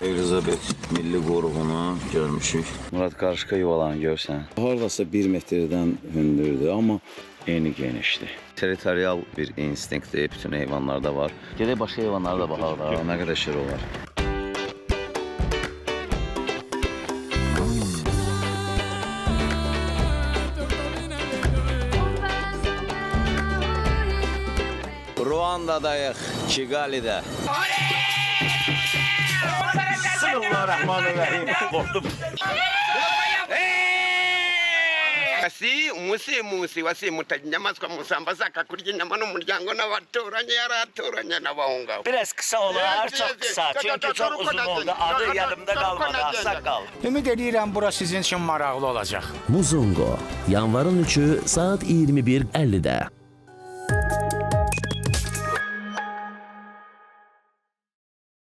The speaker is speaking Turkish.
Elizabeth Milli Qoruğunu görmüşük. Murad qarışqa yuvalarını görsən. Haradasa 1 metrdən hündürdür, amma eni genişdir. Territorial bir instinkt bütün heyvanlarda var. Gedək başqa heyvanlara da baxaq da, nə qədər şir olar. Ruanda'dayıq, Kigali'də. Bismillahirrahmanirrahim. Qorxdum. wasi mutanyamaswa musambaza akakurya inyama n'umuryango n'abaturanyi yaraturanye n'abahunga. Biraz kısa olar, çok kısa. Çünkü çok uzun oldu. Adı yanımda kalmadı, Aksakal. Ümid edirəm bura sizin üçün maraqlı olacaq. Muzungo, yanvarın 3-ü saat 21:50-də.